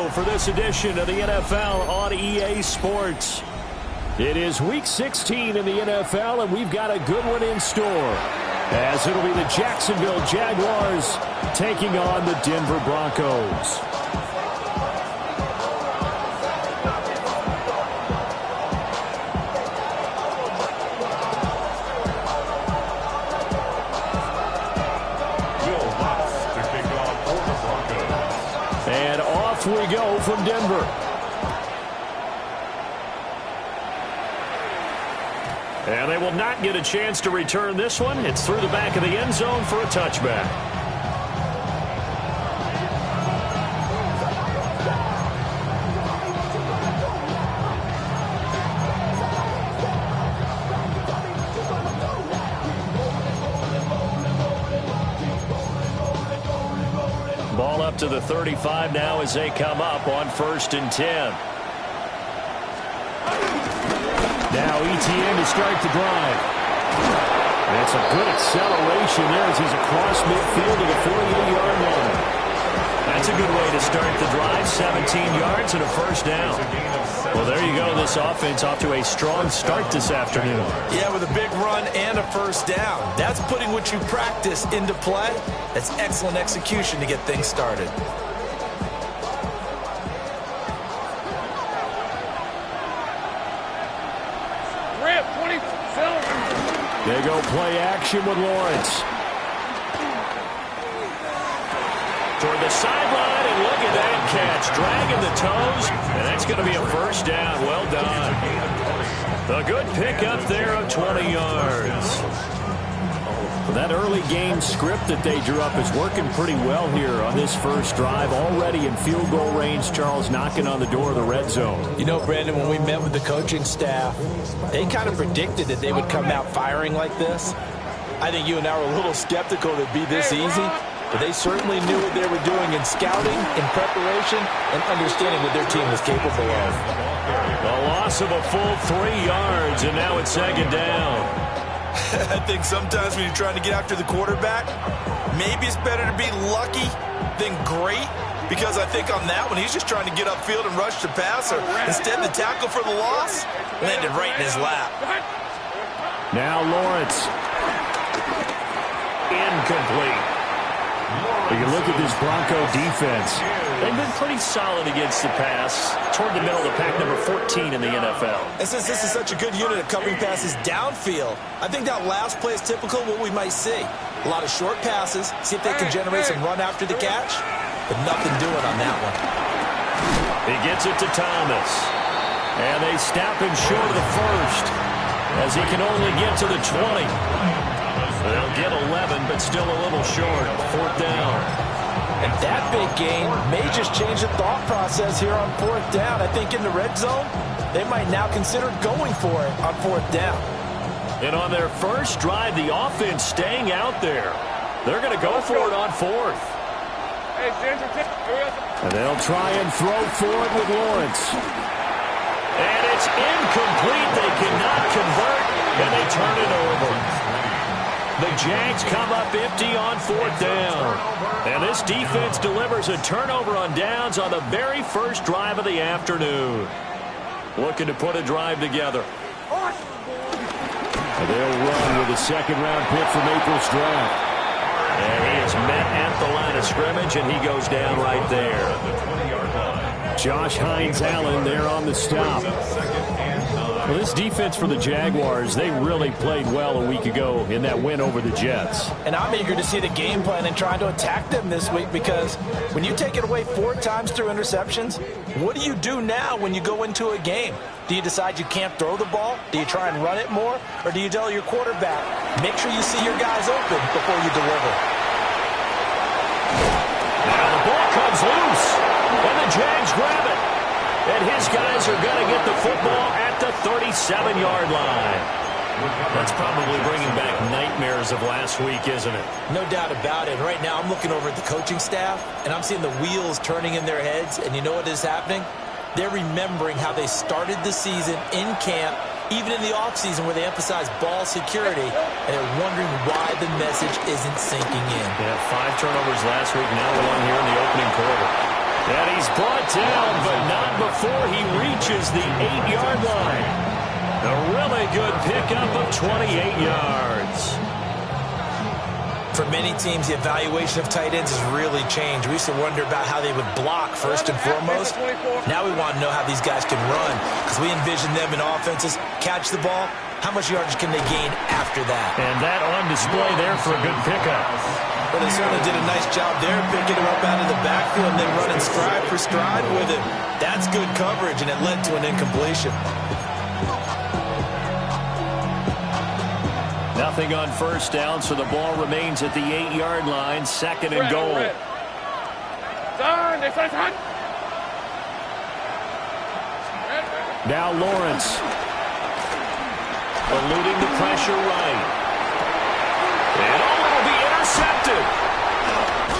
go for this edition of the NFL on EA Sports. It is Week 16 in the NFL, and we've got a good one in store, as it'll be the Jacksonville Jaguars taking on the Denver Broncos. And off we go from Denver. And they will not get a chance to return this one. It's through the back of the end zone for a touchback. Ball up to the 35 now as they come up on 1st and 10. Now ETN to start the drive. That's a good acceleration there as he's across midfield to the 48-yard line. That's a good way to start the drive. 17 yards and a first down. Well, there you go. This offense off to a strong start this afternoon. Yeah, with a big run and a first down. That's putting what you practice into play. That's excellent execution to get things started. They go play action with Lawrence. Toward the sideline, and look at that catch. Dragging the toes, and that's going to be a first down. Well done. A good pickup there of 20 yards. That early game script that they drew up is working pretty well here on this first drive. Already in field goal range, Charles knocking on the door of the red zone. You know, Brandon, when we met with the coaching staff, they kind of predicted that they would come out firing like this. I think you and I were a little skeptical that it'd be this easy, but they certainly knew what they were doing in scouting, in preparation, and understanding what their team was capable of. A loss of a full 3 yards, and now it's 2nd down. I think sometimes when you're trying to get after the quarterback, maybe it's better to be lucky than great, because I think on that one, he's just trying to get upfield and rush the passer. Instead, the tackle for the loss landed right in his lap. Now Lawrence. Incomplete. But you look at this Bronco defense. They've been pretty solid against the pass. Toward the middle of the pack, number 14 in the NFL. And since this is such a good unit of covering passes downfield, I think that last play is typical of what we might see. A lot of short passes, see if they can generate some run after the catch, but nothing doing on that one. He gets it to Thomas. And they snap him short of the first, as he can only get to the 20. They'll get 11, but still a little short. 4th down. And that big gain may just change the thought process here on 4th down. I think in the red zone, they might now consider going for it on 4th down. And on their first drive, the offense staying out there. They're going to go for it on 4th. And they'll try and throw for it with Lawrence. And it's incomplete. They cannot convert, and they turn it over. The Jags come up empty on 4th down. And this defense delivers a turnover on downs on the very first drive of the afternoon. Looking to put a drive together. And they'll run with a second-round pick from April's draft. And he is met at the line of scrimmage, and he goes down right there. Josh Hines-Allen there on the stop. Well, this defense for the Jaguars, they really played well a week ago in that win over the Jets. And I'm eager to see the game plan and trying to attack them this week, because when you take it away 4 times through interceptions, what do you do now when you go into a game? Do you decide you can't throw the ball? Do you try and run it more? Or do you tell your quarterback, make sure you see your guys open before you deliver? Now the ball comes loose, and the Jags grab it. And his guys are going to get the football at the 37-yard line. That's probably bringing back nightmares of last week, isn't it? No doubt about it. Right now, I'm looking over at the coaching staff, and I'm seeing the wheels turning in their heads. And you know what is happening? They're remembering how they started the season in camp, even in the offseason where they emphasized ball security, and they're wondering why the message isn't sinking in. Yeah, 5 turnovers last week, now 1 here in the opening quarter. And he's brought down, but not before he reaches the 8-yard line. A really good pickup of 28 yards. For many teams, the evaluation of tight ends has really changed. We used to wonder about how they would block first and foremost. Now we want to know how these guys can run, because we envision them in offenses catch the ball. How much yardage can they gain after that? And that on display there for a good pickup. Well, they certainly did a nice job there, picking him up out of the backfield and then running stride for stride with him. That's good coverage, and it led to an incompletion. Nothing on first down, so the ball remains at the 8-yard line, 2nd and goal. Now Lawrence. Eluding the pressure right. And it'll be intercepted.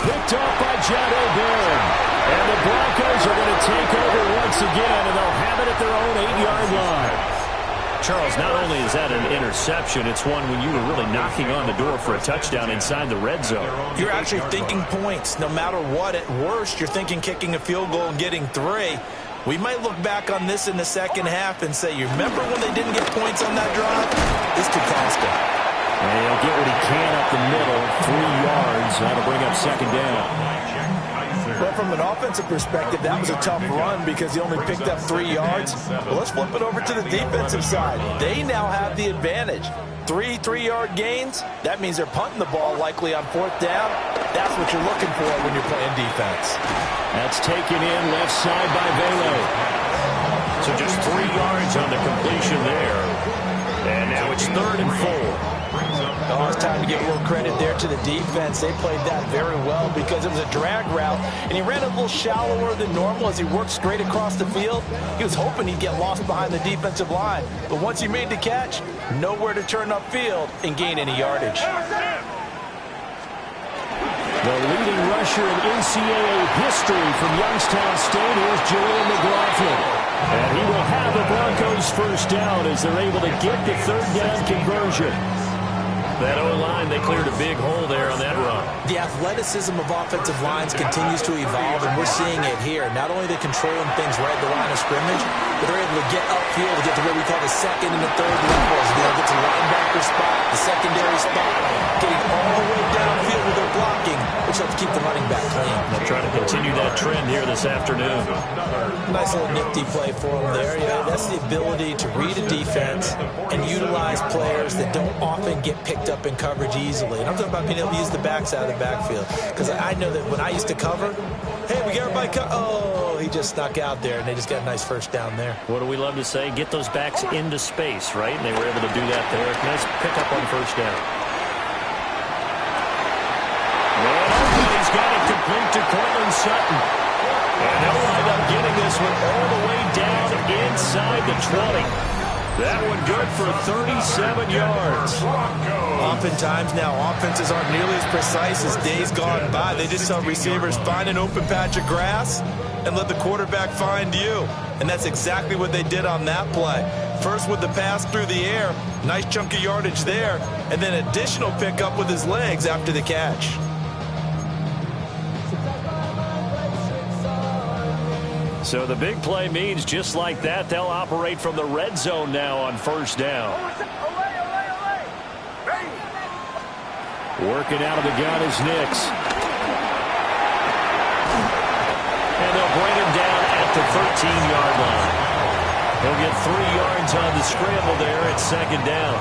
Picked off by John O'Barron. And the Broncos are going to take over once again, and they'll have it at their own 8-yard line. Charles, not only is that an interception, it's one when you were really knocking on the door for a touchdown inside the red zone. You're actually thinking points. No matter what, at worst, you're thinking kicking a field goal and getting 3. We might look back on this in the second half and say, you remember when they didn't get points on that drive? This could cost them. And he'll get what he can up the middle, 3 yards. That'll bring up 2nd down. Well, from an offensive perspective, that was a tough run because he only picked up 3 yards. Well, let's flip it over to the defensive side. They now have the advantage. 3 3-yard gains. That means they're punting the ball likely on 4th down. That's what you're looking for when you're playing defense. That's taken in left side by Vele. So just 3 yards on the completion there. And now it's 3rd and 4. Oh, it's time to give a little credit there to the defense. They played that very well because it was a drag route, and he ran a little shallower than normal as he worked straight across the field. He was hoping he'd get lost behind the defensive line, but once he made the catch, nowhere to turn upfield and gain any yardage. The leading rusher in NCAA history from Youngstown State is Julian McLaughlin. And he will have the Broncos first down as they're able to get the 3rd down conversion. That O-line, they cleared a big hole there on that run. The athleticism of offensive lines continues to evolve, and we're seeing it here. Not only are they controlling things right at the line of scrimmage, but they're able to get upfield to get to what we call the 2nd and the 3rd levels. They'll get to linebacker spot, the secondary spot, getting all the way downfield with their blocking, which helps keep the running back clean. They'll try to continue that trend here this afternoon. Nice little nifty play for them there. Yeah, that's the ability to read a defense and utilize players that don't often get picked up in coverage easily. And I'm talking about being able to use the backs out of the backfield. Because I know that when I used to cover, hey, we got everybody oh, he just snuck out there, and they just got a nice first down there. What do we love to say? Get those backs into space, right? And they were able to do that there. Nice pickup on first down. And he's got it complete to Cortland Sutton. And they'll wind up getting this one all the way down inside the 20. That one good for 37 yards. Oftentimes now, offenses aren't nearly as precise as days gone by. They just tell receivers, find an open patch of grass and let the quarterback find you. And that's exactly what they did on that play. First with the pass through the air, nice chunk of yardage there, and then additional pickup with his legs after the catch. So the big play means just like that, they'll operate from the red zone now on first down. Working out of the gun is Nix. And they'll bring him down at the 13-yard line. He'll get 3 yards on the scramble there at 2nd down.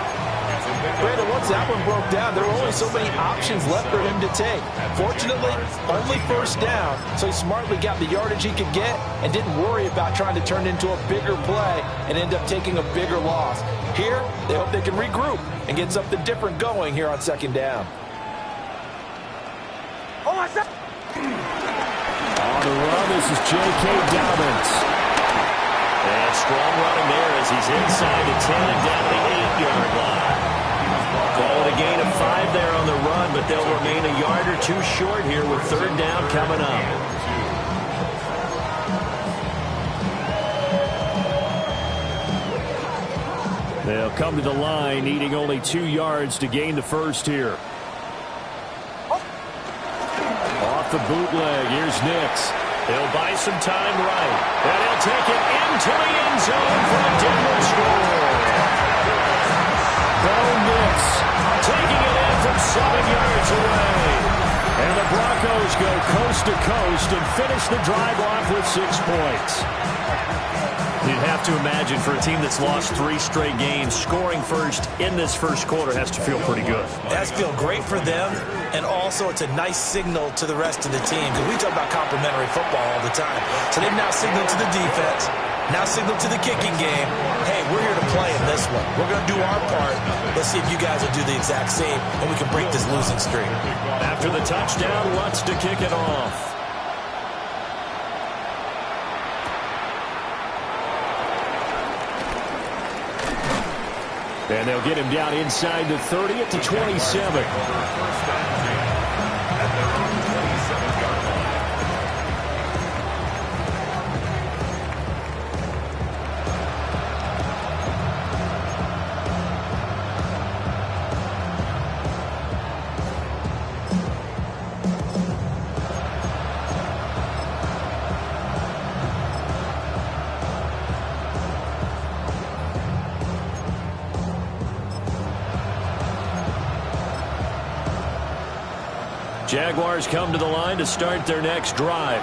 Brandon, once that one broke down, there were only so many options left for him to take. Fortunately, only first down, so he smartly got the yardage he could get and didn't worry about trying to turn it into a bigger play and end up taking a bigger loss. Here, they hope they can regroup and get something different going here on 2nd down. On the run, this is J.K. Dobbins. And strong running there as he's inside the 10 and down the 8-yard line. Call it a gain of 5 there on the run, but they'll remain a yard or 2 short here with 3rd down coming up. They'll come to the line, needing only 2 yards to gain the first here. Off the bootleg, here's Nix. He'll buy some time right. And he'll take it into the end zone for a Denver score. Bo Nix taking it in from 7 yards away. And the Broncos go coast to coast and finish the drive off with 6 points. You'd have to imagine for a team that's lost 3 straight games, scoring first in this first quarter has to feel pretty good. It has to feel great for them, and also it's a nice signal to the rest of the team, because we talk about complementary football all the time. So they've now signaled to the defense, now signaled to the kicking game, hey, we're here to play in this one. We're going to do our part. Let's see if you guys will do the exact same, and we can break this losing streak. After the touchdown, Lutz to kick it off. And they'll get him down inside the 30 at the 27. Jaguars come to the line to start their next drive.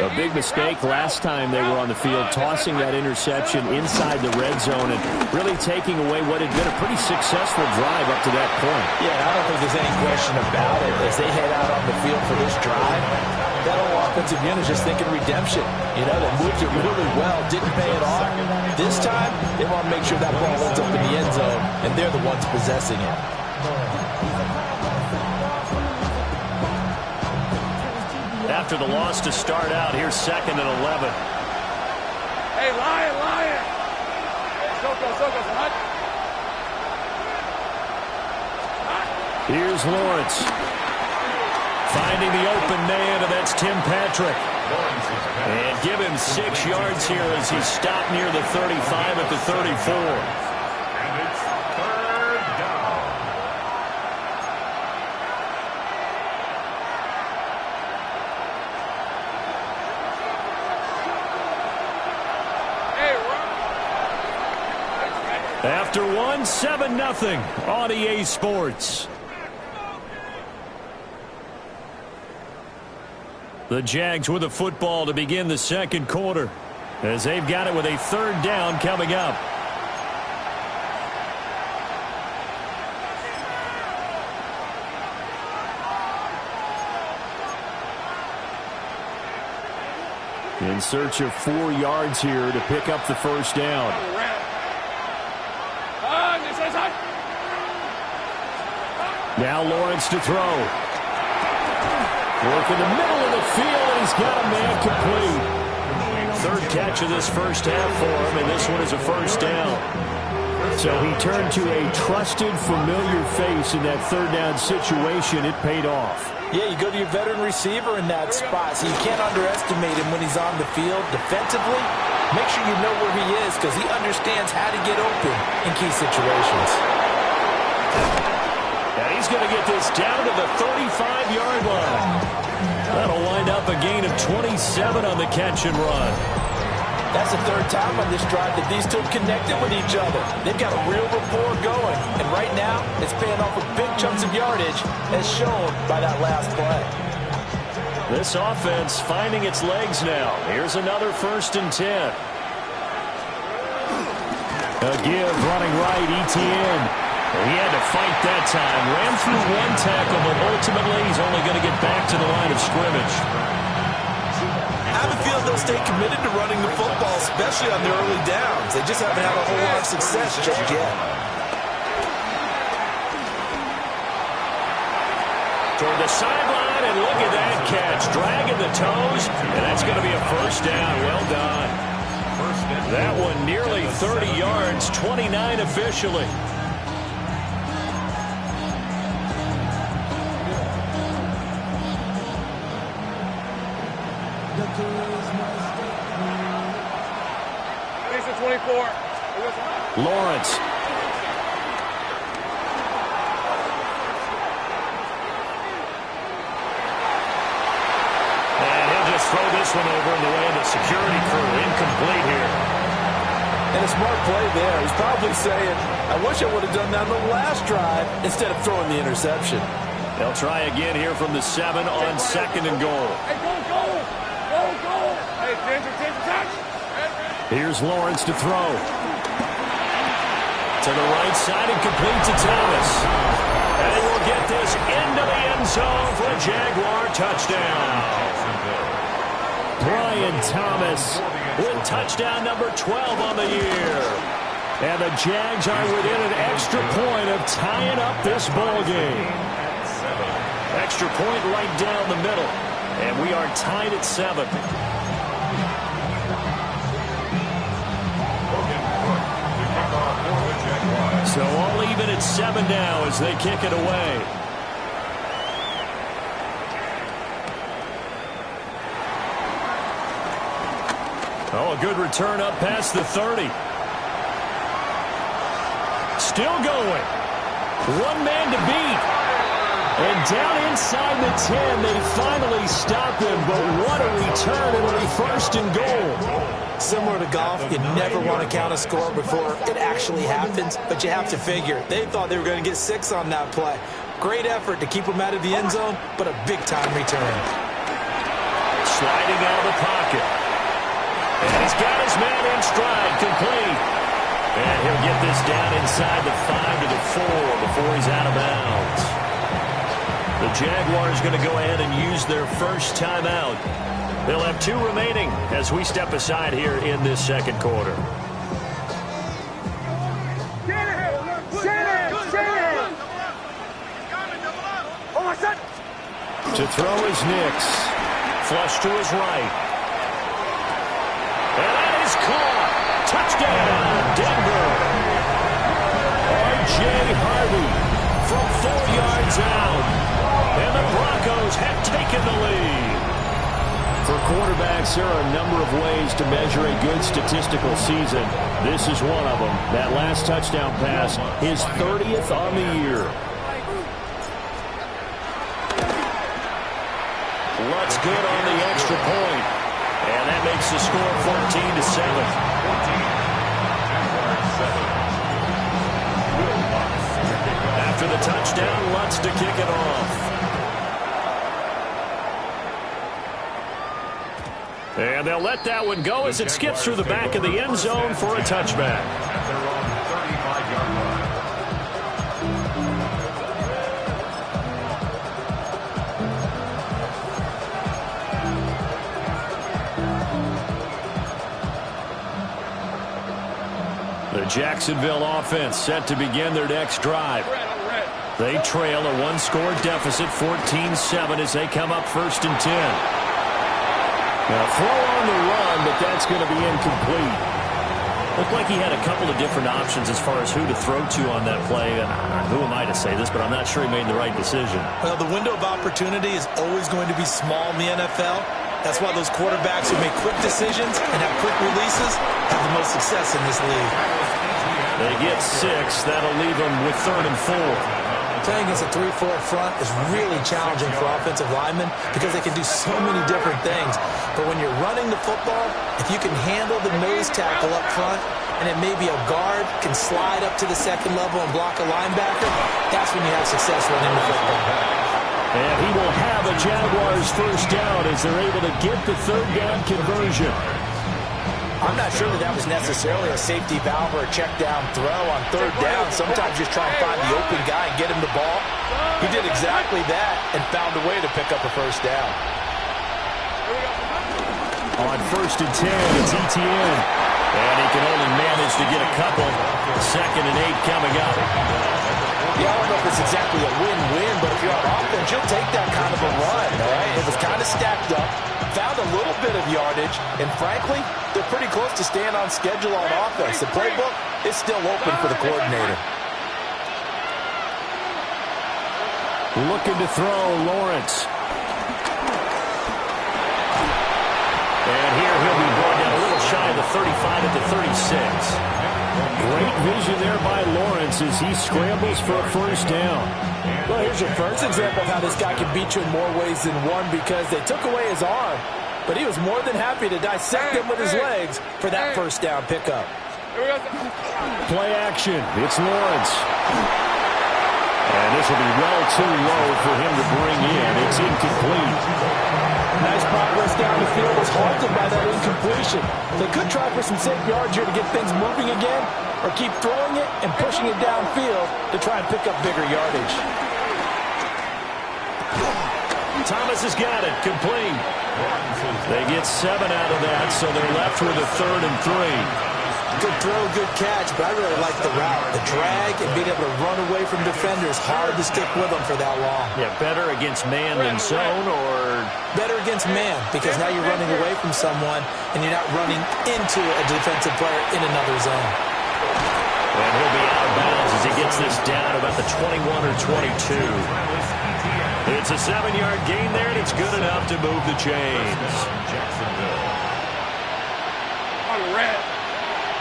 A big mistake last time they were on the field, tossing that interception inside the red zone and really taking away what had been a pretty successful drive up to that point. Yeah, I don't think there's any question about it. As they head out on the field for this drive, that whole offensive unit is just thinking redemption. You know, they moved it really well, didn't pay it off. This time, they want to make sure that ball ends up in the end zone, and they're the ones possessing it. After the loss to start out, here's 2nd and 11. Hey, Lion! Here's Lawrence. Finding the open man, and that's Tim Patrick. And give him 6 yards here as he stopped near the 35 at the 34. After 1, 7-0 on EA Sports. The Jags with a football to begin the second quarter, as they've got it with a 3rd down coming up. In search of 4 yards here to pick up the 1st down. Now Lawrence to throw. Work in the middle of the field, and he's got a man complete. 3rd catch of this first half for him, and this one is a 1st down. So he turned to a trusted, familiar face in that 3rd down situation. It paid off. Yeah, you go to your veteran receiver in that spot, so you can't underestimate him when he's on the field. Defensively, make sure you know where he is, because he understands how to get open in key situations. And he's going to get this down to the 35-yard line. That'll wind up a gain of 27 on the catch and run. That's the 3rd time on this drive that these two have connected with each other. They've got a real rapport going. And right now, it's paying off with big chunks of yardage, as shown by that last play. This offense finding its legs now. Here's another 1st and 10. A give running right, Etienne. He had to fight that time. Ran through 1 tackle, but ultimately he's only going to get back to the line of scrimmage. I have a feeling they'll stay committed to running the football, especially on the early downs. They just haven't had a whole lot of success just yet. Toward the sideline, and look at that catch. Dragging the toes, and that's going to be a 1st down. Well done. That one nearly 30 yards, 29 officially. Lawrence. And he'll just throw this one over in the way of the security crew. Incomplete here. And a smart play there. He's probably saying, I wish I would have done that on the last drive instead of throwing the interception. They'll try again here from the 7 on 2nd and goal. Hey, go. Hey, attention, touch. Here's Lawrence to throw. To the right side and complete to Thomas. And he will get this into the end zone for a Jaguar touchdown. Brian Thomas with touchdown number 12 on the year. And the Jags are within an extra point of tying up this ball game. Extra point right down the middle. And we are tied at 7. So all even at 7 now as they kick it away. Oh, a good return up past the 30. Still going. One man to beat. And down inside the 10, they finally stop him. But what a return. It'll be 1st and goal. Similar to golf, you never want to count a score before it actually happens. But you have to figure, they thought they were going to get 6 on that play. Great effort to keep them out of the end zone, but a big-time return. Sliding out of the pocket. And he's got his man in stride, complete. And he'll get this down inside the 5 to the 4 before he's out of bounds. The Jaguars going to go ahead and use their first timeout. They'll have 2 remaining as we step aside here in this 2nd quarter. To throw is Nix. Flush to his right. And that is caught. Touchdown, Denver. R.J. Harvey from 4 yards out. And the Broncos have taken the lead. For quarterbacks, there are a number of ways to measure a good statistical season. This is one of them. That last touchdown pass, his 30th on the year. Lutz good on the extra point. And that makes the score 14 to 7. After the touchdown, Lutz to kick it off. And they'll let that one go as it skips through the back of the end zone for a touchback. The Jacksonville offense set to begin their next drive. They trail a 1-score deficit, 14-7, as they come up 1st and 10. Now, throw on the run, but that's going to be incomplete. Looked like he had a couple of different options as far as who to throw to on that play. And who am I to say this, but I'm not sure he made the right decision. Well, the window of opportunity is always going to be small in the NFL. That's why those quarterbacks who make quick decisions and have quick releases have the most success in this league. They get 6. That'll leave them with 3rd and 4. Playing against a 3-4 front is really challenging for offensive linemen because they can do so many different things. But when you're running the football, if you can handle the nose tackle up front, and it may be a guard can slide up to the 2nd level and block a linebacker, that's when you have success running the football. And he will have a Jaguars first down as they're able to get the 3rd down conversion. I'm not sure that was necessarily a safety valve or a check down throw on 3rd down. Sometimes just try and find the open guy and get him the ball. He did exactly that and found a way to pick up a first down. On 1st and 10, it's ETN. And he can only manage to get a couple. 2nd and 8 coming up. Yeah, I don't know if it's exactly a win-win, but if you're on offense, you'll take that kind of a run, all right? It was kind of stacked up, found a little bit of yardage, and frankly, they're pretty close to staying on schedule on offense. The playbook is still open for the coordinator. Looking to throw, Lawrence. And here he'll be brought down a little shy of the 35 at the 36. Great vision there by Lawrence as he scrambles for a first down. Well, here's your first example of how this guy can beat you in more ways than one because they took away his arm. but he was more than happy to dissect them with his legs for that first down pickup. Play action. It's Lawrence. And this will be well too low for him to bring in. It's incomplete. Nice progress down the field was halted by that incompletion. They could try for some safe yards here to get things moving again, or keep throwing it and pushing it downfield to try and pick up bigger yardage. Thomas has got it. Complete. They get 7 out of that, so they're left with a 3rd and 3. Good throw, good catch, but I really like the route. The drag and being able to run away from defenders, hard to stick with them for that long. Yeah, better against man than zone, or? Better against man, because now you're running away from someone and you're not running into a defensive player in another zone. And he'll be out of bounds as he gets this down about the 21 or 22. It's a 7-yard gain there, and it's good enough to move the chains. On the red.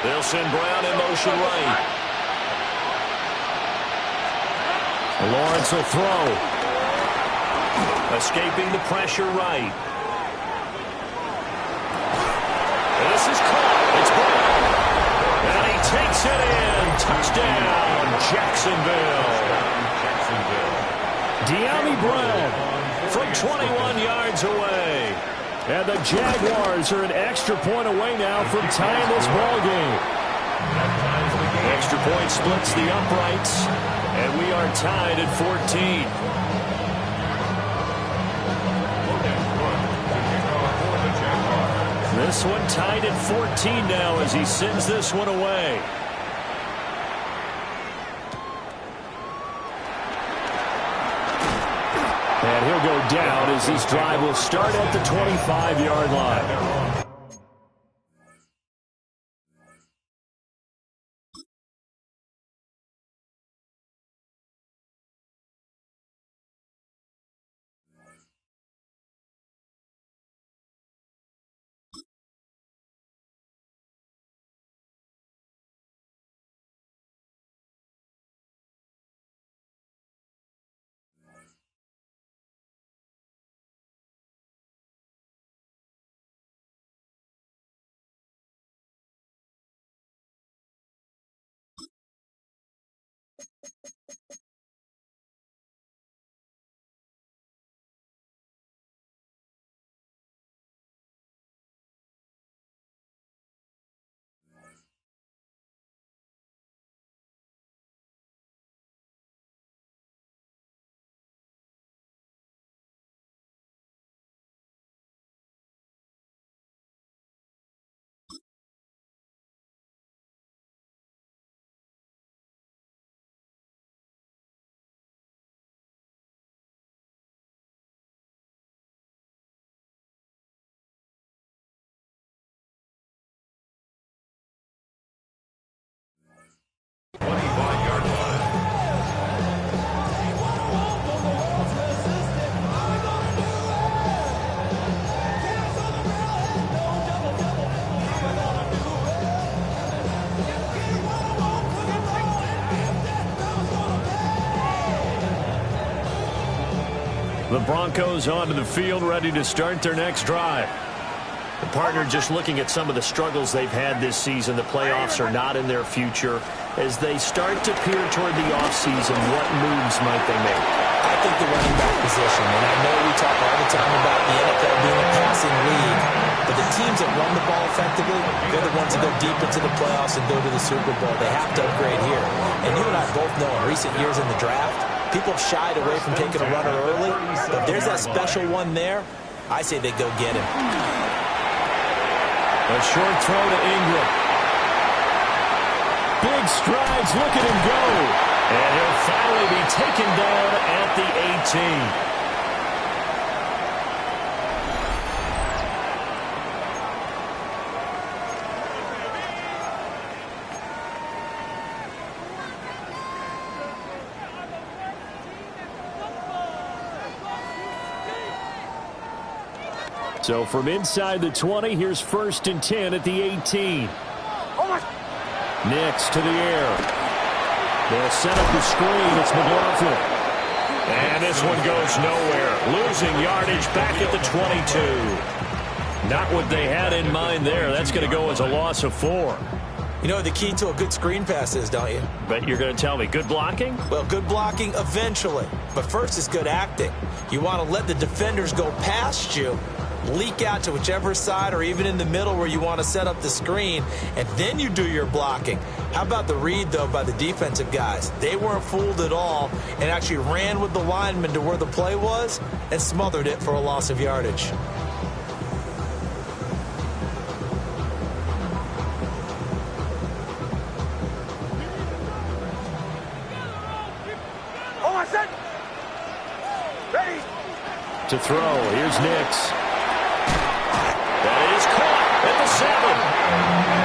They'll send Brown in motion right. Lawrence will throw. Escaping the pressure right. This is caught. It's Brown. And he takes it in. Touchdown, Jacksonville. De'Ami Brown from 21 yards away. And the Jaguars are an extra point away now from tying this ball game. Extra point splits the uprights, and we are tied at 14. This one tied at 14 now as he sends this one away. And he'll go down as this drive will start at the 25-yard line. The Broncos onto the field, ready to start their next drive. The partner just looking at some of the struggles they've had this season. The playoffs are not in their future. As they start to peer toward the offseason, what moves might they make? I think the running back position, and I know we talk all the time about the NFL being a passing league, but the teams that run the ball effectively, they're the ones that go deep into the playoffs and go to the Super Bowl. They have to upgrade here. And you and I both know in recent years in the draft, people have shied away from taking a runner early, but if there's that special one there, I say they go get him. A short throw to Ingram. Big strides, look at him go. And he'll finally be taken down at the 18. So from inside the 20, here's 1st and 10 at the 18. Nix to the air. They'll set up the screen. It's McLaughlin. And this one goes nowhere. Losing yardage back at the 22. Not what they had in mind there. That's going to go as a loss of 4. You know what the key to a good screen pass is, don't you? But you're going to tell me good blocking? Well, good blocking eventually. But first is good acting. You want to let the defenders go past you, leak out to whichever side or even in the middle where you want to set up the screen, and then you do your blocking. How about the read, though, by the defensive guys? They weren't fooled at all and actually ran with the lineman to where the play was and smothered it for a loss of yardage. To throw. Here's Nix. That is caught at the 7.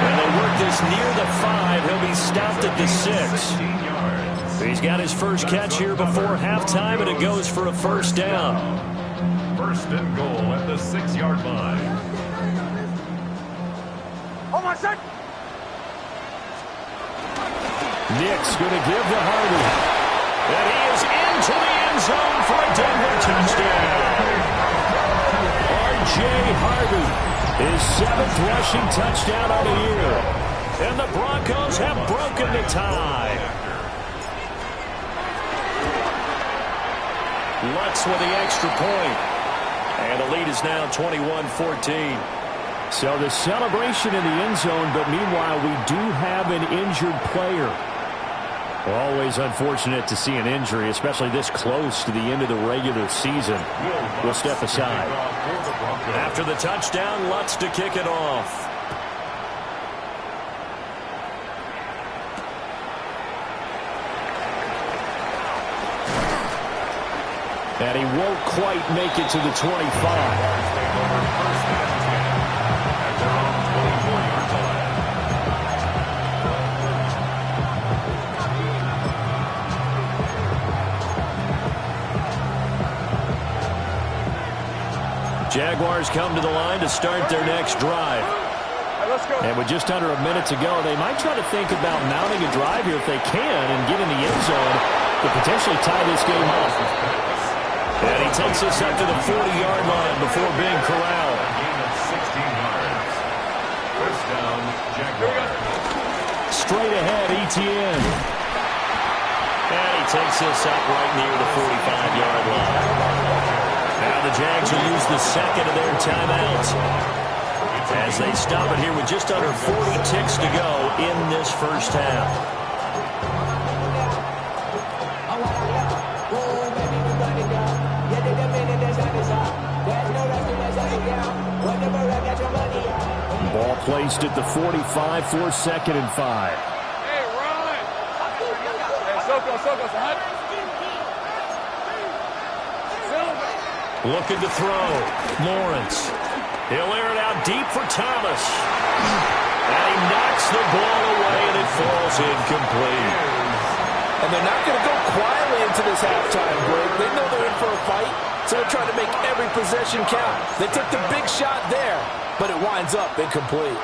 And they work this near the 5. He'll be stopped at the 6. He's got his first catch here before halftime, and it goes for a first down. First and goal at the 6-yard line. Oh, my son! Nix going to give to Harvey. And he is into the end zone for a Denver touchdown. R.J. Harvey, his 7th rushing touchdown of the year. And the Broncos have broken the tie. Lutz with the extra point. And the lead is now 21-14. So the celebration in the end zone, but meanwhile we do have an injured player. Always unfortunate to see an injury, especially this close to the end of the regular season. We'll step aside. After the touchdown, Lutz to kick it off. And he won't quite make it to the 25. Jaguars come to the line to start their next drive. Let's go. And with just under a minute to go, they might try to think about mounting a drive here if they can and get in the end zone to potentially tie this game up. And he takes us up to the 40-yard line before being corralled. First down, Jaguars. Straight ahead, Etienne. And he takes us up right near the 45-yard line. Now the Jags will use the second of their timeouts as they stop it here with just under 40 ticks to go in this first half. Ball placed at the 45 for 2nd and 5. Hey, run! Hey, Soko, son. Looking to throw. Lawrence. He'll air it out deep for Thomas. And he knocks the ball away, and it falls incomplete. And they're not going to go quietly into this halftime break. They know they're in for a fight, so they're trying to make every possession count. They took the big shot there, but it winds up incomplete.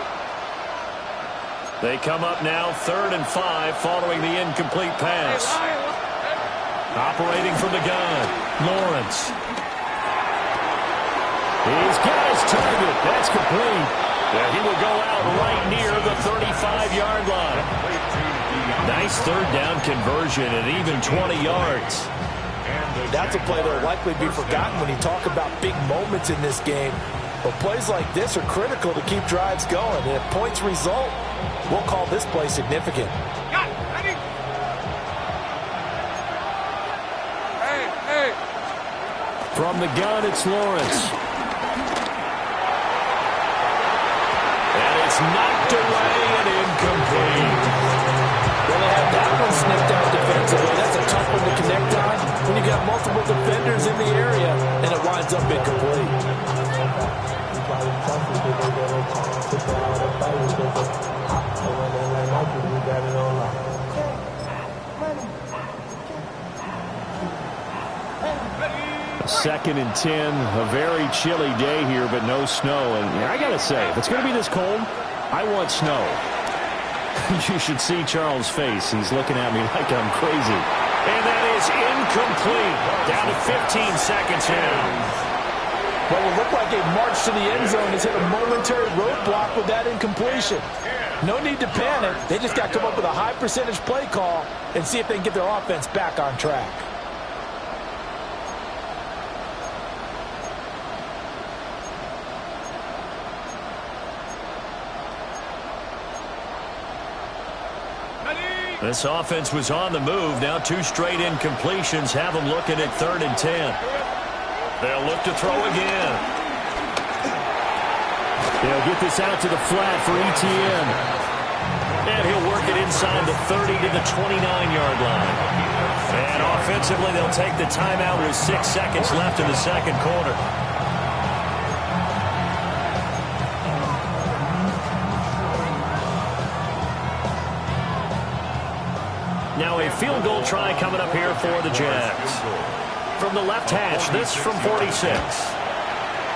They come up now 3rd and 5 following the incomplete pass. Operating from the gun. Lawrence. He's got his target. That's complete. Yeah, he will go out right near the 35-yard line. Nice 3rd down conversion and even 20 yards. That's a play that will likely be forgotten when you talk about big moments in this game. But plays like this are critical to keep drives going. And if points result, we'll call this play significant. Hey. From the gun, it's Lawrence. And it's knocked away and incomplete. Well, they have that one sniffed out defensively. That's a tough one to connect on when you got multiple defenders in the area, and it winds up incomplete. Second and 10, a very chilly day here, but no snow. And I got to say, if it's going to be this cold, I want snow. You should see Charles' face. He's looking at me like I'm crazy. And that is incomplete. Down to 15 seconds in. What will look like a march to the end zone has hit a momentary roadblock with that incompletion. No need to panic. They just got to come up with a high percentage play call and see if they can get their offense back on track. This offense was on the move. Now 2 straight incompletions have them looking at 3rd and 10. They'll look to throw again. They'll get this out to the flat for ETN. And he'll work it inside the 30 to the 29-yard line. And offensively, they'll take the timeout with 6 seconds left in the second quarter. Now a field goal try coming up here for the Jags. From the left hash, this from 46.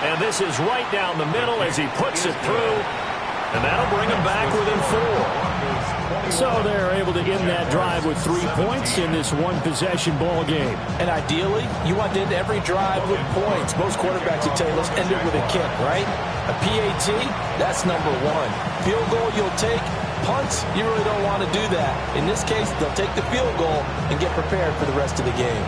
And this is right down the middle as he puts it through. And that'll bring him back within 4. So they're able to end that drive with 3 points in this one-possession ball game. And ideally, you want to end every drive with points. Most quarterbacks would tell you, let's end it with a kick, right? A PAT, that's number 1. Field goal you'll take. Punts, you really don't want to do that. In this case, they'll take the field goal and get prepared for the rest of the game.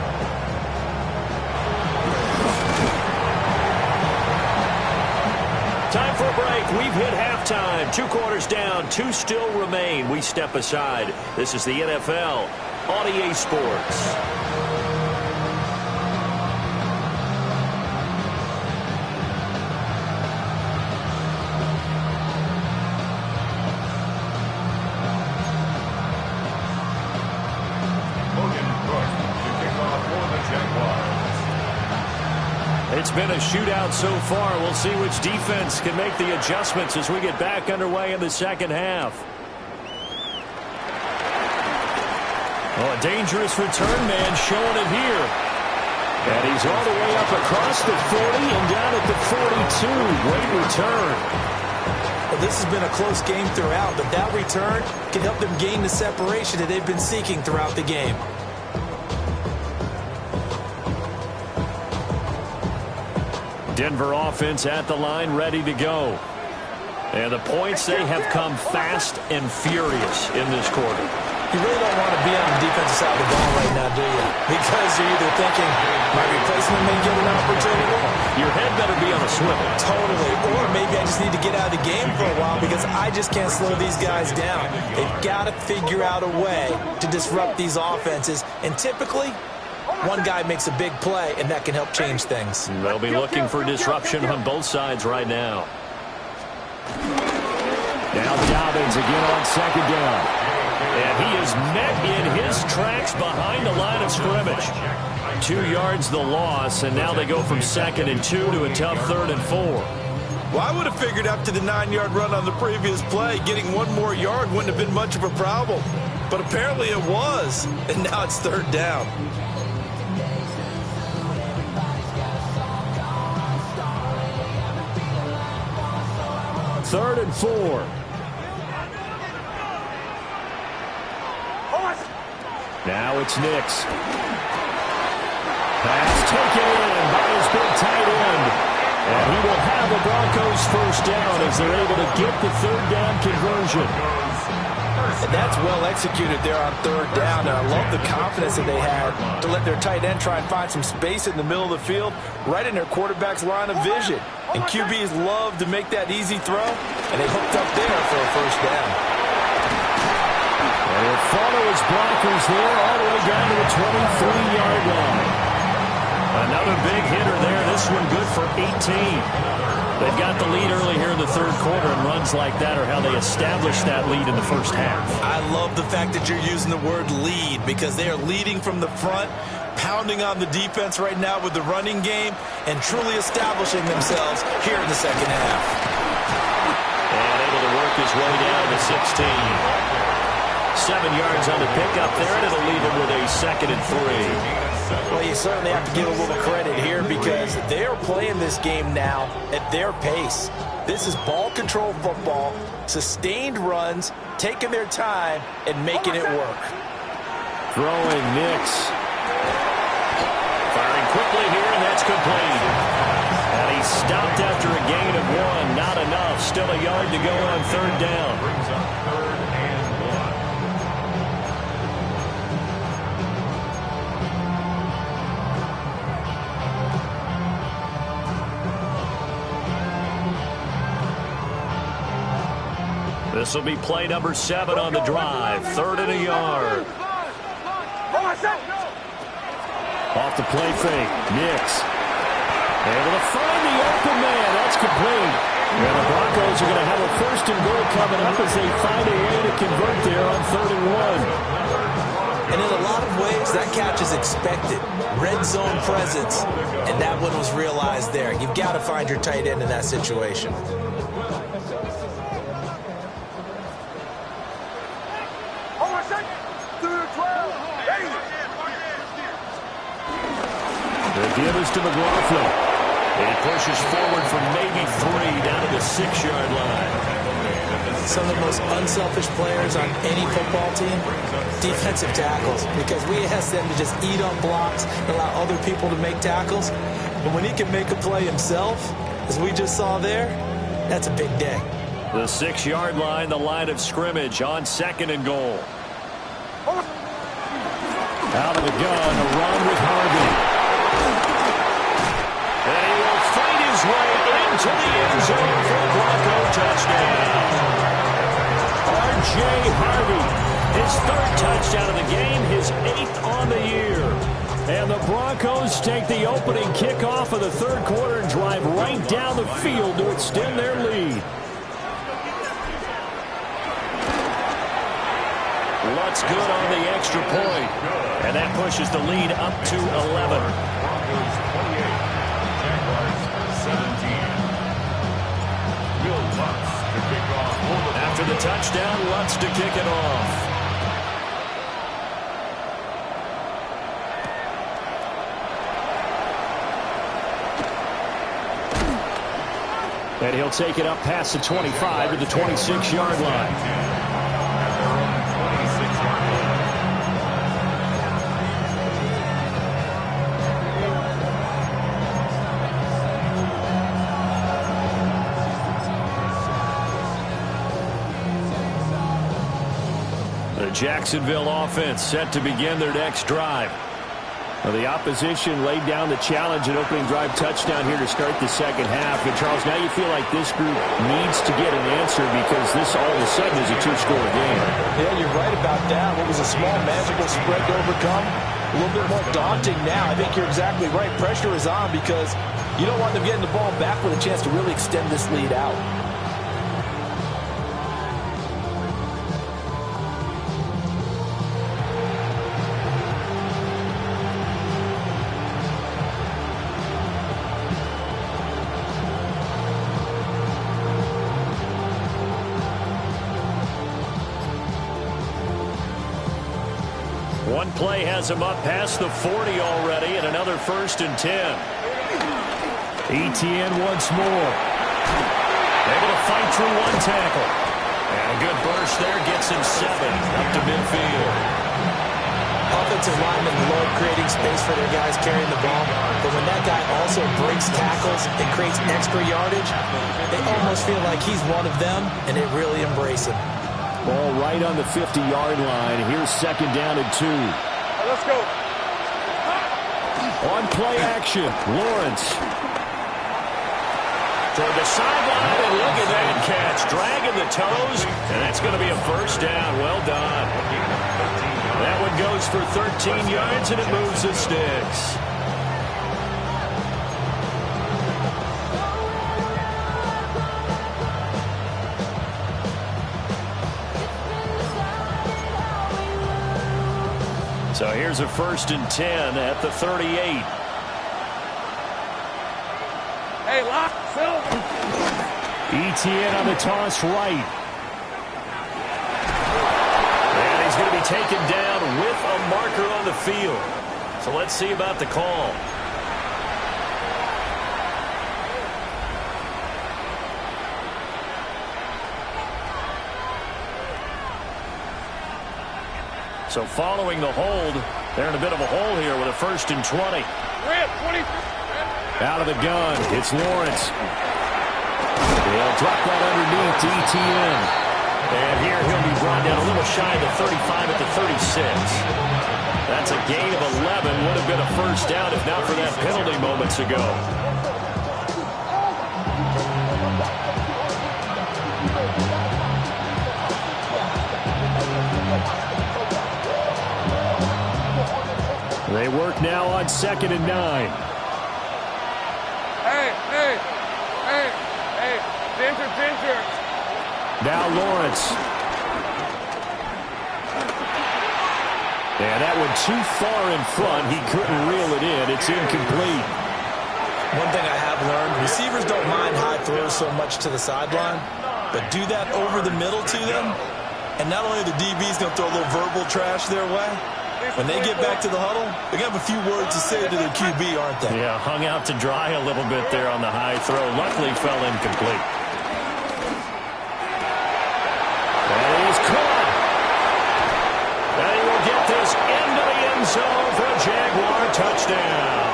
Time for a break. We've hit halftime. 2 quarters down. 2 still remain. We step aside. This is the NFL on EA Sports. It's been a shootout so far. We'll see which defense can make the adjustments as we get back underway in the second half. Oh, a dangerous return man showing it here. And he's all the way up across the 40 and down at the 42. Great return. Well, this has been a close game throughout, but that return can help them gain the separation that they've been seeking throughout the game. Denver offense at the line, ready to go. And the points, they have come fast and furious in this quarter. You really don't want to be on the defensive side of the ball right now, do you? Because you're either thinking, my replacement may get an opportunity. Your head better be on a swivel. Totally. Or maybe I just need to get out of the game for a while because I just can't slow these guys down. They've got to figure out a way to disrupt these offenses. And typically, one guy makes a big play, and that can help change things. They'll be looking for disruption on both sides right now. Now Dobbins again on second down. And he is met in his tracks behind the line of scrimmage. 2 yards the loss, and now they go from 2nd and 2 to a tough 3rd and 4. Well, I would have figured after the 9-yard run on the previous play, getting 1 more yard wouldn't have been much of a problem. But apparently it was, and now it's 3rd down. Third and 4. Now it's Nix. Pass taken in by his big tight end. And he will have the Broncos first down as they're able to get the 3rd down conversion. And that's well executed there on 3rd down. And I love the confidence that they had to let their tight end try and find some space in the middle of the field, right in their quarterback's line of vision. And QBs love to make that easy throw, and they hooked up there for a first down. And he'll follow his blockers there all the way down to the 23-yard line. Another big hitter there. This one good for 18. They've got the lead early here in the 3rd quarter, and runs like that are how they establish that lead in the first half. I love the fact that you're using the word lead because they are leading from the front, pounding on the defense right now with the running game, and truly establishing themselves here in the second half. And able to work his way down to 16. 7 yards on the pickup there, and it'll leave him with a 2nd and 3. Well, you certainly have to give a little credit here because they are playing this game now at their pace. This is ball control football, sustained runs, taking their time, and making it work. Throwing Nix. Firing quickly here, and that's complete. And he's stopped after a gain of 1. Not enough. Still a yard to go on third down. Brings up 3rd and 1. This will be play number 7 on the drive. 3rd and a yard. Off the play fake. Nix. Able to find the open man. That's complete. And the Broncos are going to have a 1st and goal coming up as they find a way to convert there on 3rd and 1. And in a lot of ways, that catch is expected. Red zone presence. And that one was realized there. You've got to find your tight end in that situation. The give is to McLaughlin. He pushes forward from maybe 3 down to the 6-yard line. Some of the most unselfish players on any football team, defensive tackles, because we ask them to just eat on blocks and allow other people to make tackles. But when he can make a play himself, as we just saw there, that's a big day. The 6-yard line, the line of scrimmage on 2nd and goal. Out of the gun, a run with Harvey. And he will fight his way into the end zone for a Bronco touchdown. R.J. Harvey, his 3rd touchdown of the game, his 8th on the year. And the Broncos take the opening kickoff of the 3rd quarter and drive right down the field to extend their lead. What's good on the extra point? And that pushes the lead up to 11. Broncos 28. Jaguars 17. Will Lutz to kick off. After the touchdown, Lutz to kick it off. And he'll take it up past the 25 to the 26-yard line. Jacksonville offense set to begin their next drive. Well, the opposition laid down the challenge and opening drive touchdown here to start the 2nd half. And, Charles, now you feel like this group needs to get an answer because this all of a sudden is a 2-score game. Yeah, you're right about that. What was a small, manageable spread to overcome, a little bit more daunting now. I think you're exactly right. Pressure is on because you don't want them getting the ball back with a chance to really extend this lead out. One play has him up past the 40 already, and another 1st and 10. Etienne once more. Able to fight through 1 tackle. And a good burst there gets him 7 up to midfield. Offensive linemen love creating space for their guys carrying the ball, but when that guy also breaks tackles and creates extra yardage, they almost feel like he's one of them, and they really embrace him. Ball right on the 50-yard line. Here's 2nd down and 2. Let's go. On play action, Lawrence. Toward the sideline, and look at that catch. Dragging the toes, and that's going to be a 1st down. Well done. That one goes for 13 yards, and it moves the sticks. So here's a 1st and 10 at the 38. Hey, lock, Phil. Etienne on the toss right. And he's going to be taken down with a marker on the field. So let's see about the call. So following the hold, they're in a bit of a hole here with a 1st and 20. We're at 20. Out of the gun, it's Lawrence. He'll drop that underneath to ETN. And here he'll be brought down a little shy of the 35 at the 36. That's a gain of 11. Would have been a first down if not for that penalty moments ago. They work now on 2nd and 9. Hey, Ginger. Now Lawrence. And that one too far in front. He couldn't reel it in. It's incomplete. One thing I have learned, receivers don't mind high throws so much to the sideline, but do that over the middle to them, and not only are the DBs going to throw a little verbal trash their way, when they get back to the huddle, they're going to have a few words to say to their QB, aren't they? Yeah, hung out to dry a little bit there on the high throw. Luckily fell incomplete. And he's caught. And he will get this into the end zone for a Jaguar touchdown.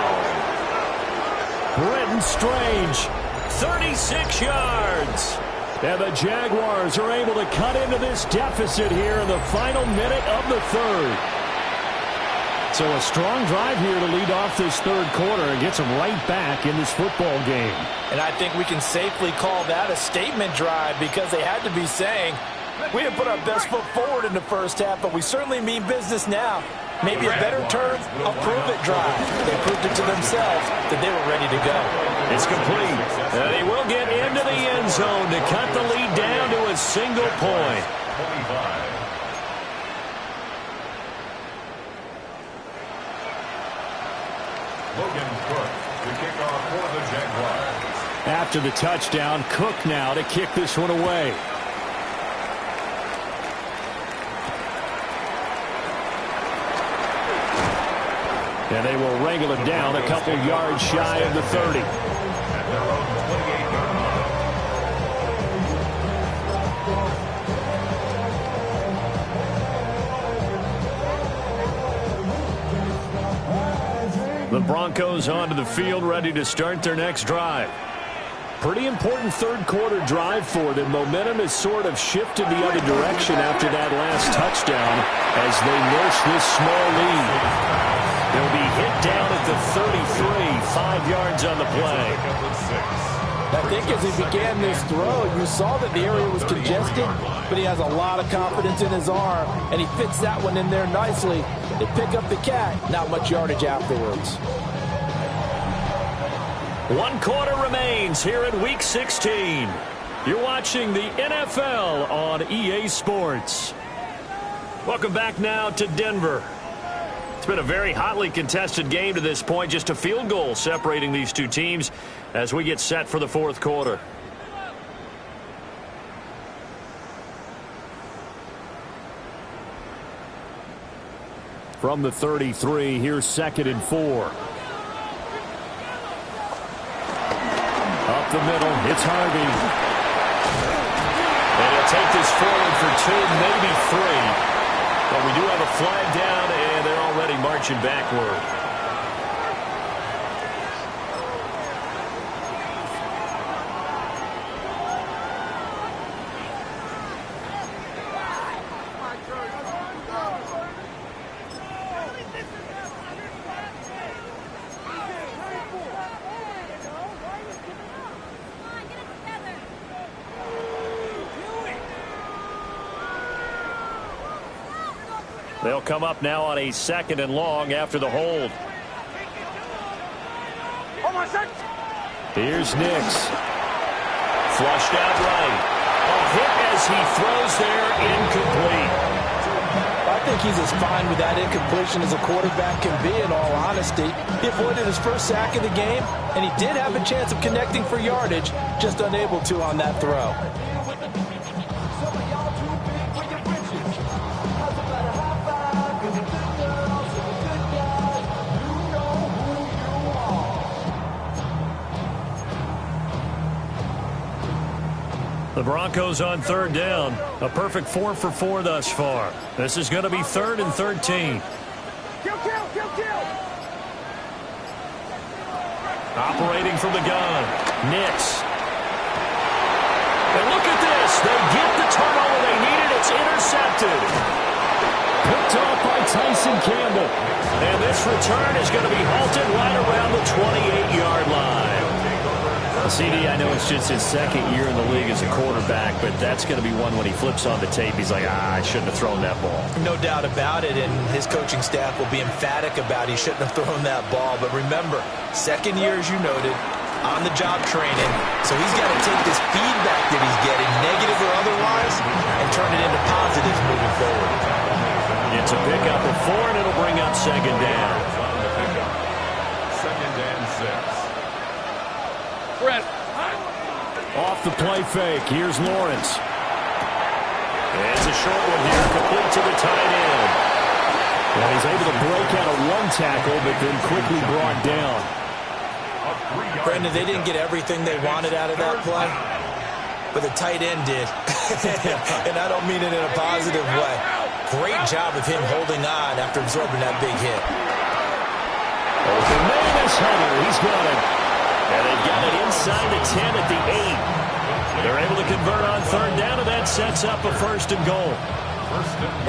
Brenton Strange, 36 yards. And the Jaguars are able to cut into this deficit here in the final minute of the third. So a strong drive here to lead off this third quarter and gets them right back in this football game. And I think we can safely call that a statement drive because they had to be saying, we didn't put our best foot forward in the first half, but we certainly mean business now. Maybe a better term, a prove-it drive. They proved it to themselves that they were ready to go. It's complete. And he will get into the end zone to cut the lead down to a single point. 25. Logan Cook to kick off for the Jaguars. After the touchdown, Cook now to kick this one away. And they will wrangle it down a couple yards shy of the 30. At their own 28-yard line. The Broncos onto the field, ready to start their next drive. Pretty important third quarter drive for them. Momentum has sort of shifted the other direction after that last touchdown as they nurse this small lead. They'll be hit down at the 33, 5 yards on the play. I think as he began this throw, you saw that the area was congested, but he has a lot of confidence in his arm, and he fits that one in there nicely. They pick up the cat, not much yardage afterwards. 1 quarter remains here in Week 16. You're watching the NFL on EA Sports. Welcome back now to Denver. It's been a very hotly contested game to this point. Just a field goal separating these two teams as we get set for the fourth quarter. From the 33, here's 2nd and 4. Up the middle, it's Harvey. And he'll take this forward for 2, maybe 3. But we do have a flag down, and they're already marching backward. They'll come up now on a 2nd and long after the hold. Here's Nix. Flushed out right. A hit as he throws there, incomplete. I think he's as fine with that incompletion as a quarterback can be, in all honesty. He avoided his first sack of the game, and he did have a chance of connecting for yardage, just unable to on that throw. The Broncos on 3rd down. A perfect 4 for 4 thus far. This is going to be 3rd and 13. Operating from the gun. Nix. And look at this. They get the turnover they needed. It's intercepted. Picked off by Tyson Campbell. And this return is going to be halted right around the 28-yard line. CD, I know it's just his second year in the league as a quarterback, but that's going to be one when he flips on the tape. He's like, I shouldn't have thrown that ball. No doubt about it, and his coaching staff will be emphatic about he shouldn't have thrown that ball. But remember, second year, as you noted, on-the-job training, so he's got to take this feedback that he's getting, negative or otherwise, and turn it into positives moving forward. It's a pickup of 4, and it'll bring up second down. Second and 6. Brent. Off the play fake. Here's Lawrence. It's a short one here, complete to the tight end. Well, he's able to break out of one tackle, but then quickly brought down. Brendan, they didn't get everything they wanted out of that play, but the tight end did. And I don't mean it in a positive way. Great job of him holding on after absorbing that big hit. Open man is Hunter. He's got it. And they've got it inside the 10 at the 8. They're able to convert on third down, and that sets up a first and goal.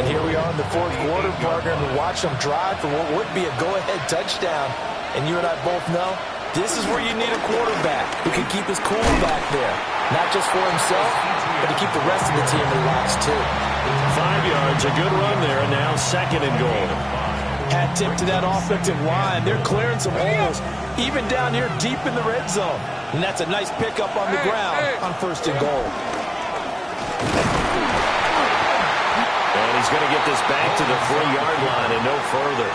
And here we are in the fourth quarter, partner, and we watch them drive for what would be a go-ahead touchdown. And you and I both know this is where you need a quarterback who can keep his cool back there. Not just for himself, but to keep the rest of the team relaxed, too. 5 yards, a good run there, and now second and goal. Hat tip to that offensive line. They're clearing some holes, even down here deep in the red zone. And that's a nice pickup on the ground on first and goal. And he's going to get this back to the 3-yard line and no further.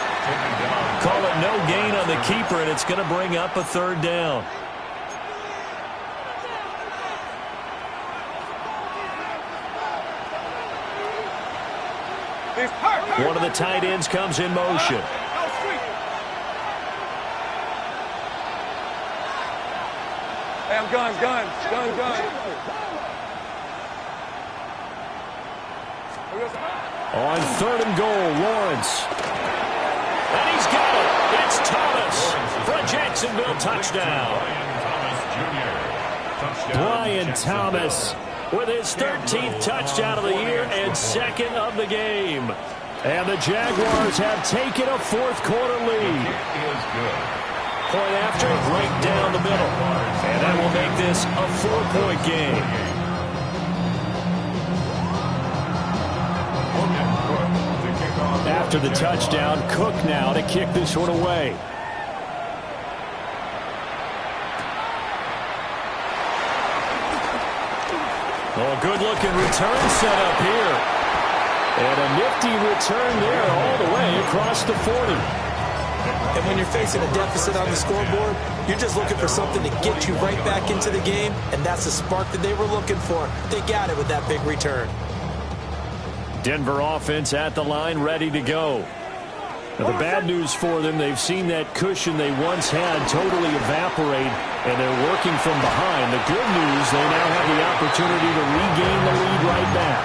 Call it no gain on the keeper, and it's going to bring up a third down. One of the tight ends comes in motion. Hey, I'm gun. On third and goal, Lawrence. And he's got it. It's Thomas for a Jacksonville touchdown. Brian Thomas with his 13th touchdown of the year and second of the game. And the Jaguars have taken a fourth quarter lead. Point after, right down the middle. And that will make this a 4-point game. After the touchdown, Cook now to kick this one away. Oh, good-looking return set up here. And a nifty return there all the way across the 40. And when you're facing a deficit on the scoreboard, you're just looking for something to get you right back into the game, and that's the spark that they were looking for. They got it with that big return. Denver offense at the line, ready to go. Now, the bad news for them, they've seen that cushion they once had totally evaporate, and they're working from behind. The good news, they now have the opportunity to regain the lead right back.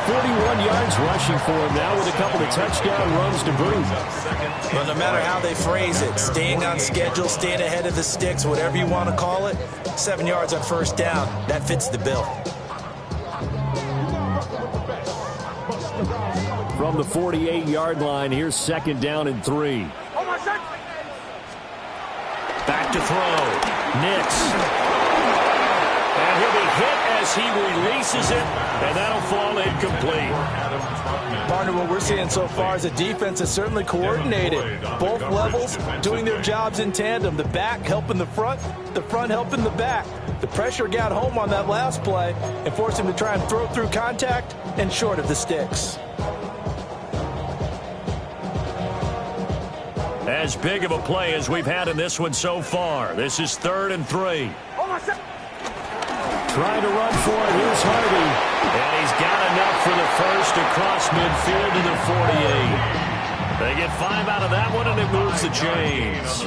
41 yards rushing for him now with a couple of touchdown runs to boot. Well, no matter how they phrase it, staying on schedule, staying ahead of the sticks, whatever you want to call it, 7 yards on first down, that fits the bill. From the 48-yard line, here's second down and 3. Back to throw. Nix. And he'll be hit as he releases it, and that'll fall incomplete. Partner, what we're seeing so far is a defense that's certainly coordinated. Both levels doing their jobs in tandem. The back helping the front helping the back. The pressure got home on that last play and forced him to try and throw through contact and short of the sticks. As big of a play as we've had in this one so far. This is 3rd and 3. Trying to run for it. Here's Harvey. And he's got enough for the first across midfield to the 48. They get 5 out of that one, and it moves the chains.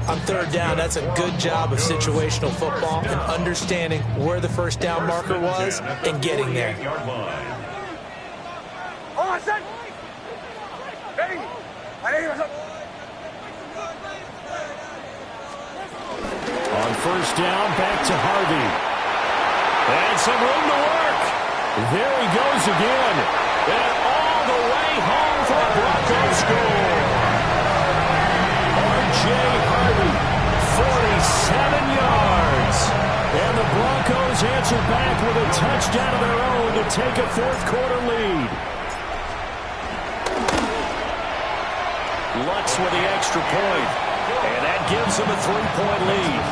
On third down, that's a good job of situational football and understanding where the first down marker was and getting there. On first down, back to Harvey. And some room to work. There he goes again. And all the way home for a Broncos score. R.J. Harvey, 47 yards. And the Broncos answer back with a touchdown of their own to take a fourth-quarter lead. Lutz with the extra point. And that gives them a 3-point lead.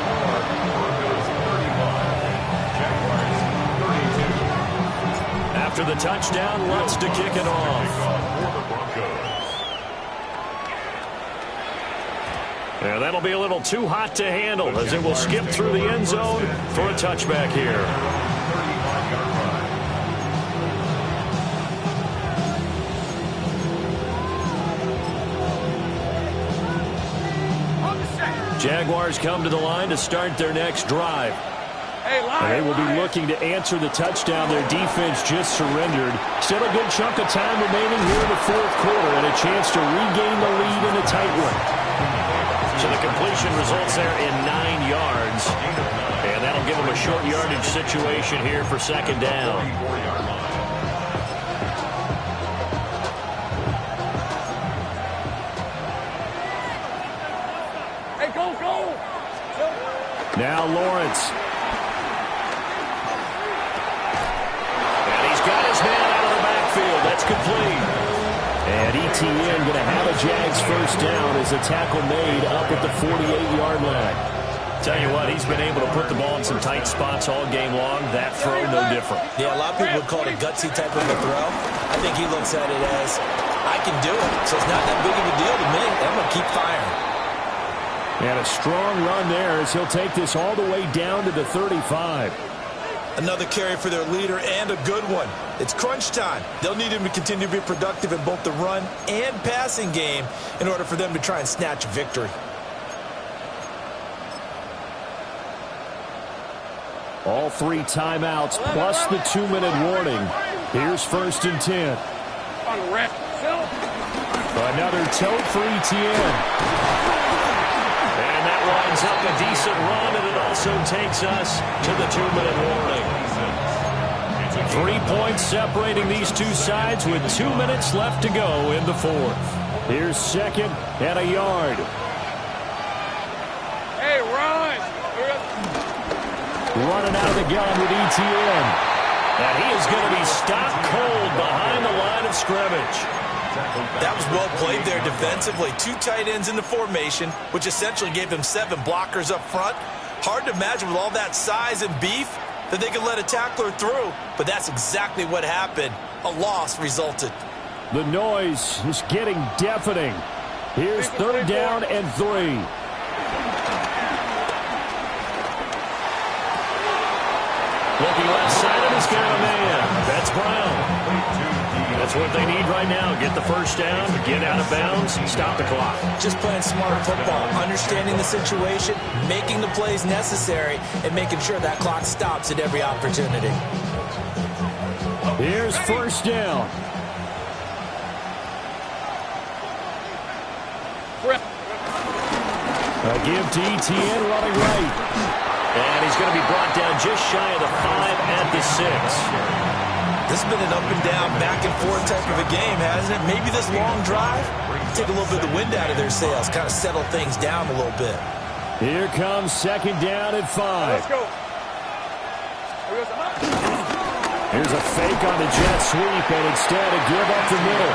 After the touchdown, Lutz to kick it off. And that'll be a little too hot to handle as it will skip through the end zone for a touchback here. Jaguars come to the line to start their next drive. And they will be looking to answer the touchdown their defense just surrendered. Still a good chunk of time remaining here in the fourth quarter and a chance to regain the lead in a tight one. So the completion results there in 9 yards. And that'll give them a short yardage situation here for second down. Hey, go! Now Lawrence. And he's got his man out of the backfield. That's complete. And ETN going to have a Jags first down as a tackle made up at the 48-yard line. Tell you what, he's been able to put the ball in some tight spots all game long. That throw, no different. Yeah, a lot of people would call it a gutsy type of a throw. I think he looks at it as, I can do it, so it's not that big of a deal to me. I'm going to keep firing. And a strong run there as he'll take this all the way down to the 35. Another carry for their leader and a good one. It's crunch time. They'll need him to continue to be productive in both the run and passing game in order for them to try and snatch a victory. All 3 timeouts plus the 2-minute warning. Here's first and 10. Another tote for ETN. And that winds up a decent run, and it also takes us to the 2-minute warning. 3 points separating these two sides with 2 minutes left to go in the fourth. Here's second and a yard. Hey, run! Running out of the gun with ETN. And he is going to be stopped cold behind the line of scrimmage. That was well played there defensively. 2 tight ends in the formation, which essentially gave them 7 blockers up front. Hard to imagine with all that size and beef that they could let a tackler through, but that's exactly what happened. A loss resulted. The noise is getting deafening. Here's third down and 3. Looking left side of his got a man. That's Brown. That's what they need right now. Get the first down, get out of bounds, stop the clock. Just playing smart football, understanding the situation, making the plays necessary, and making sure that clock stops at every opportunity. Here's first down. A give to ETN running right. And he's going to be brought down just shy of the 5 at the 6. This has been an up and down, back and forth type of a game, hasn't it? Maybe this long drive, take a little bit of the wind out of their sails, kind of settle things down a little bit. Here comes second down at 5. Let's go. Here's a fake on the jet sweep, and instead a give up the middle.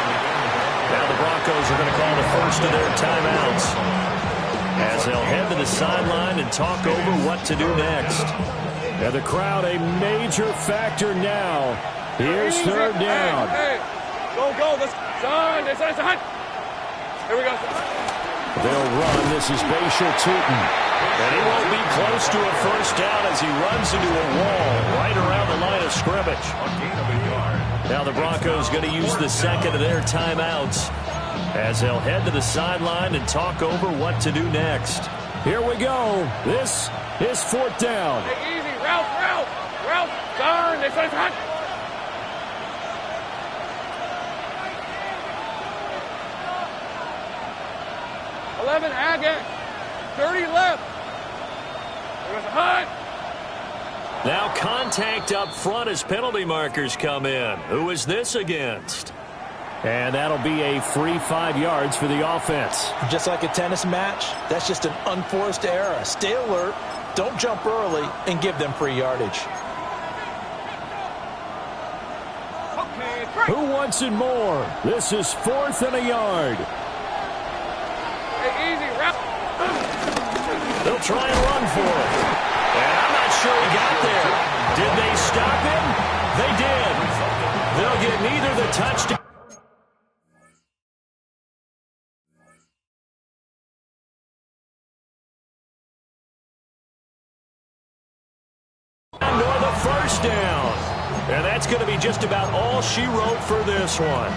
Now the Broncos are going to call the first of their timeouts as they'll head to the sideline and talk over what to do next. And the crowd a major factor now. Here's third down. Hey, go. Let's run. Here we go. They'll run. This is Bashal Tootin. And he won't be close to a first down as he runs into a wall right around the line of scrimmage. Now the Broncos going to use the second of their timeouts as they'll head to the sideline and talk over what to do next. Here we go. This is fourth down. Hey, easy. Route. Turn. This is hot. 11, Agate. 30 left. There's a hunt. Now contact up front as penalty markers come in. Who is this against? And that'll be a free 5 yards for the offense. Just like a tennis match, that's just an unforced error. Stay alert, don't jump early, and give them free yardage. Who wants it more? This is 4th and a yard. Hey, easy, wrap. They'll try and run for it. And I'm not sure he got there. Did they stop him? They did. They'll get neither the touchdown nor the first down. And that's going to be just about all she wrote for this one.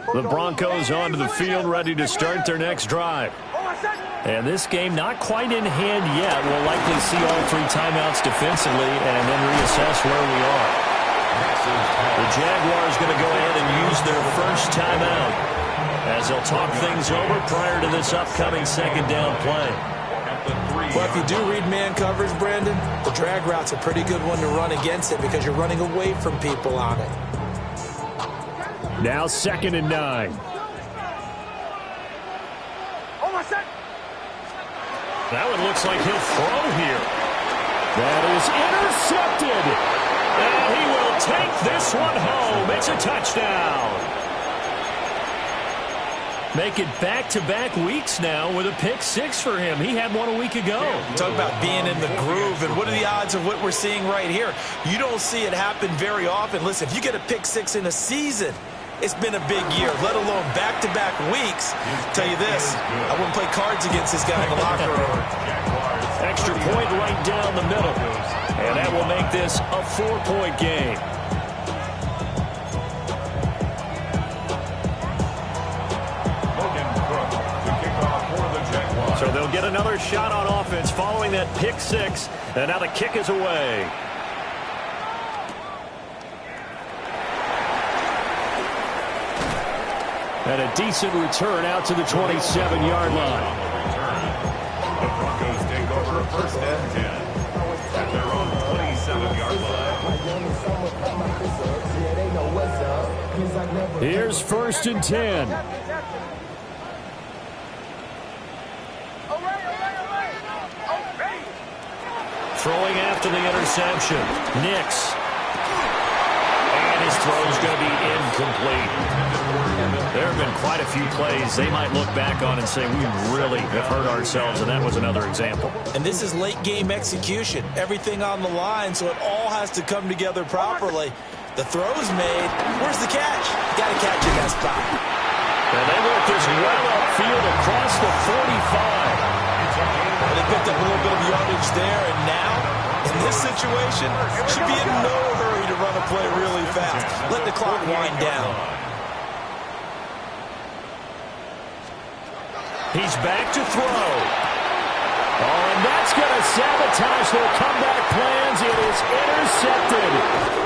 The Broncos onto the field, ready to start their next drive. And this game not quite in hand yet. We'll likely see all 3 timeouts defensively and then reassess where we are. The Jaguars going to go ahead and use their first timeout as they'll talk things over prior to this upcoming second down play. Well, if you do read man coverage, Brandon, the drag route's a pretty good one to run against it because you're running away from people on it. Now 2nd and 9. That one looks like he'll throw here. That is intercepted. And he will take this one home. It's a touchdown. Make it back-to-back weeks now with a pick 6 for him. He had one a week ago. Talk about being in the groove, and what are the odds of what we're seeing right here? You don't see it happen very often. Listen, if you get a pick 6 in a season, it's been a big year, let alone back-to-back weeks. Tell you this, I wouldn't play cards against this guy in the locker room. Extra point right down the middle. And that will make this a 4-point game. So they'll get another shot on offense following that pick 6. And now the kick is away. And a decent return out to the 27-yard line. The Broncos take over first and 10 at their own 27-yard line. Here's 1st and 10. Throwing after the interception. Nix. And his throw is going to be incomplete. There have been quite a few plays they might look back on and say, we really have hurt ourselves, and that was another example. And this is late-game execution. Everything on the line, so it all has to come together properly. The throw's made. Where's the catch? Got to catch in that spot. And they work this well upfield across the 45. And they picked up a little bit of yardage there, and now, in this situation, should be in no hurry to run a play really fast. Let the clock wind down. He's back to throw. Oh, and that's going to sabotage their comeback plans. It is intercepted.